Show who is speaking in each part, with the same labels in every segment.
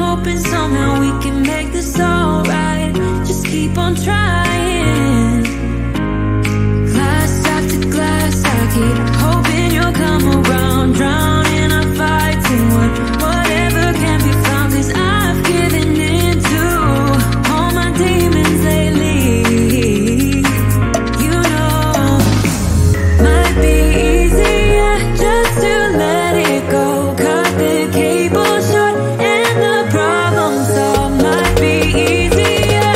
Speaker 1: hoping somehow we can make this alright. Just keep on trying. Glass after glass, I keep hoping you'll come around. Drowning our fights in whatever can be found. 'Cause I've given in to all my demons lately. You know, might be easier just to let it go. Cut the cable short and the problem solved. Might be easier.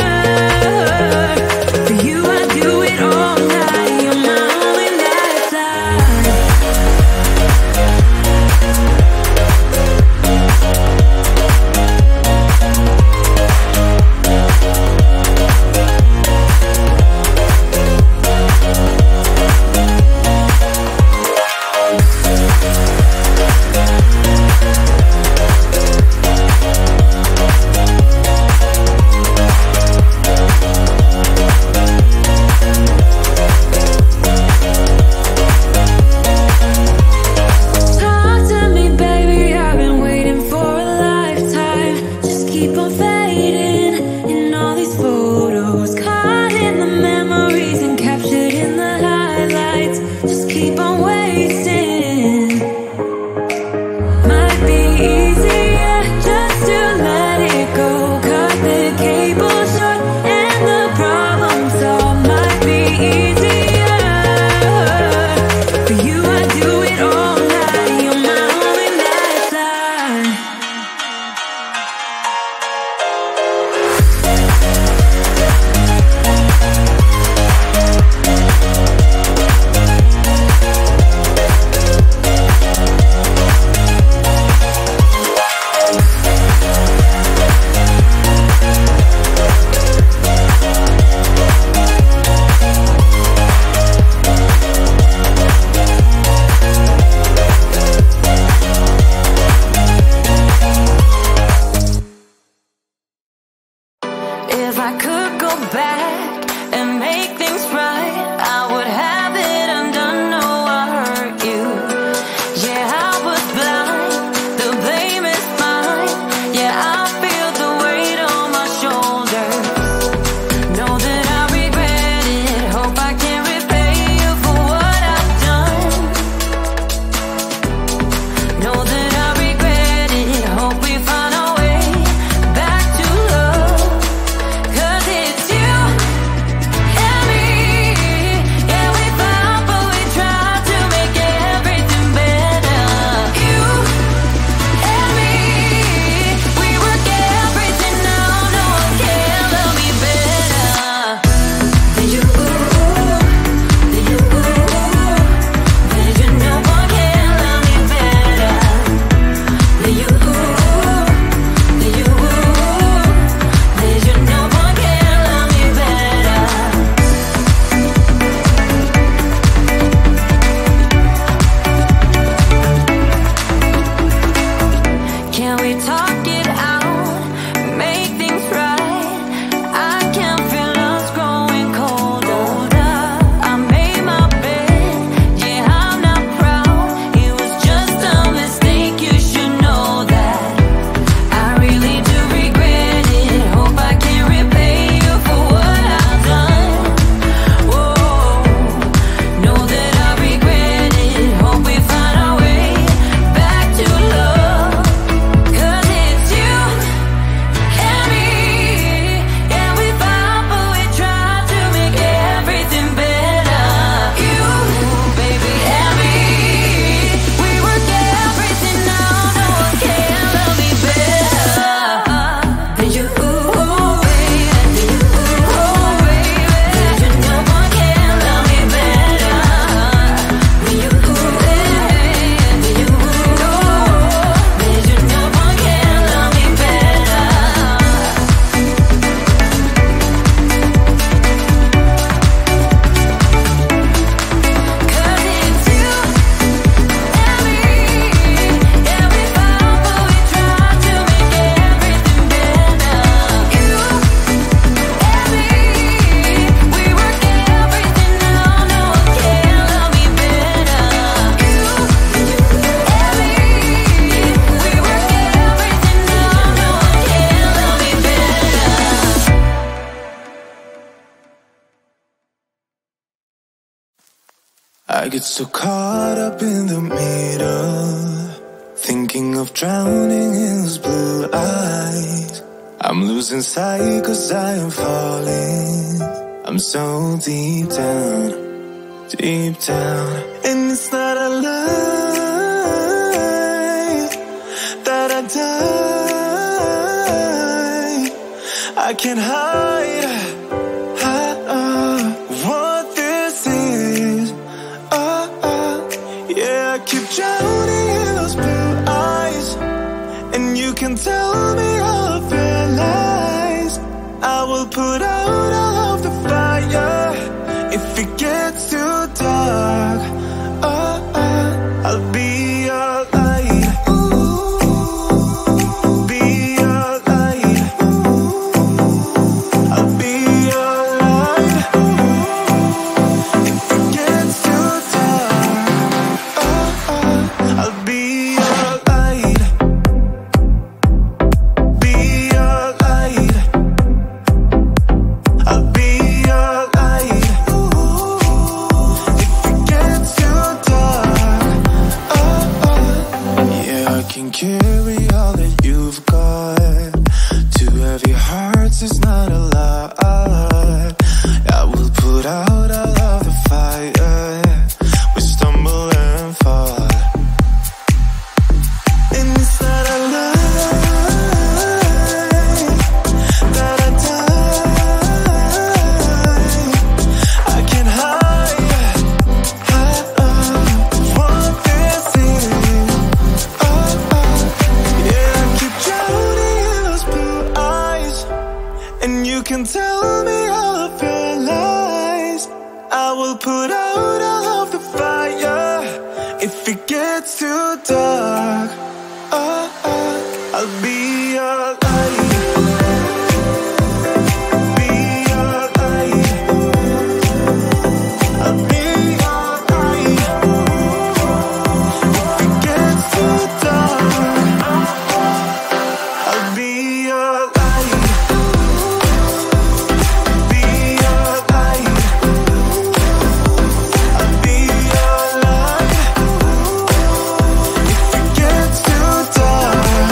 Speaker 1: I get so caught up in the middle, thinking of drowning in those blue eyes. I'm losing sight 'cause I am falling. I'm so deep down, deep down. And it's not a lie that I die. I can't hide what this is. Yeah, I keep drowning in those blue eyes, and you can tell me all of your lies. I will put out all of the fire if it gets too dark. I'll be your light. Be your light. I'll be your light. If it gets too dark, I'll be your light. Be your light. I'll be your light. If it gets too dark, yeah, I can carry all that you've got. Two heavy hearts is not a lot. I will put out all of the fire. We stumble and fall, and it's not a lie that I die. I can't hide what this is. Yeah, I keep drowning in those blue eyes, and you can tell me all of your lies. I will put out all of the fire if it gets too dark. I'll be your light. Be your light. I'll be your light. If it gets too dark, I'll be your light. Be your light. I'll be your light. If it gets too dark,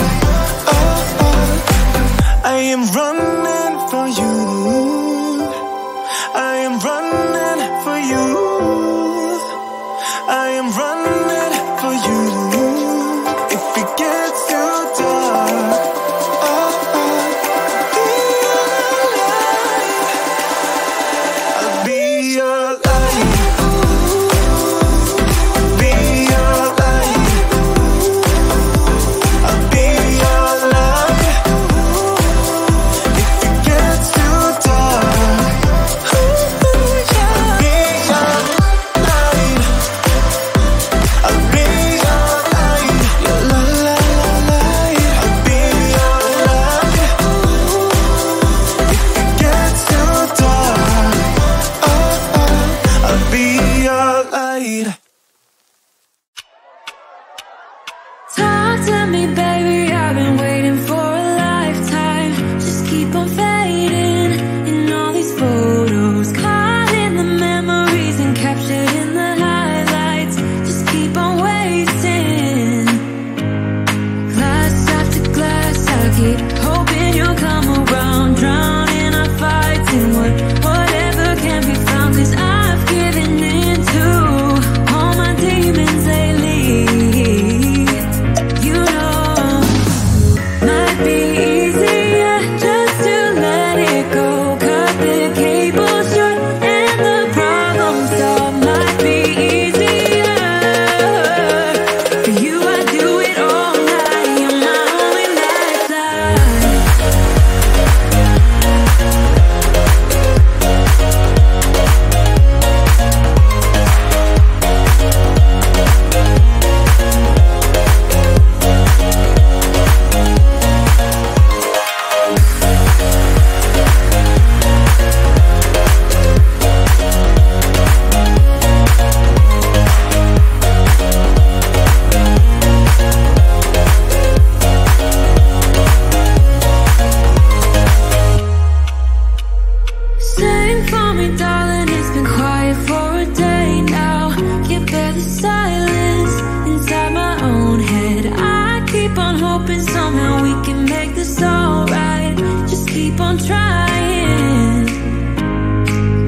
Speaker 1: somehow we can make this alright. Just keep on trying.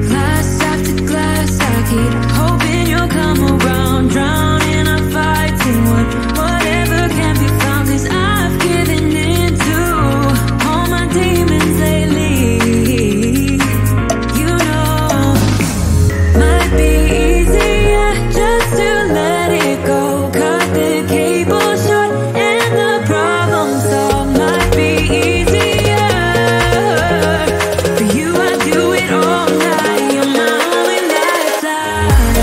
Speaker 1: Glass after glass, I keep hoping you'll come around. Drowning our fights in whatever can be found. 'Cause I've given in to all my demons lately. You know, might be easier just to let it go. Cut the cable short and the problem solved. Might be easier for you. I do it all night. You're my only lifeline.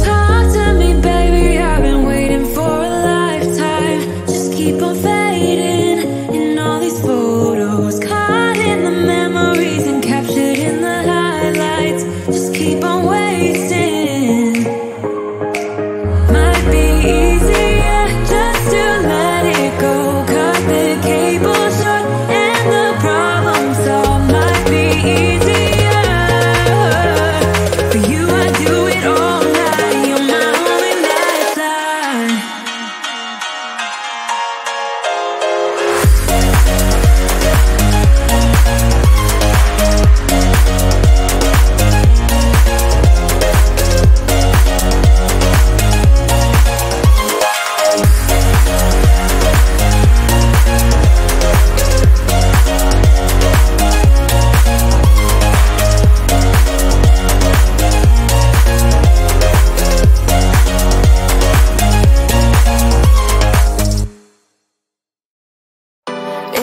Speaker 1: Talk to me, baby, I've been waiting for a lifetime. Just keep on fading in all these photos, caught in the memories and captured in the highlights. Just keep on wasting. Might be easier just to let it go. Cut the cable short and the problem solved. Might be easier for you. I do it all night. You're my only lifeline.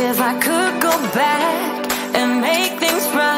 Speaker 1: If I could go back and make things right,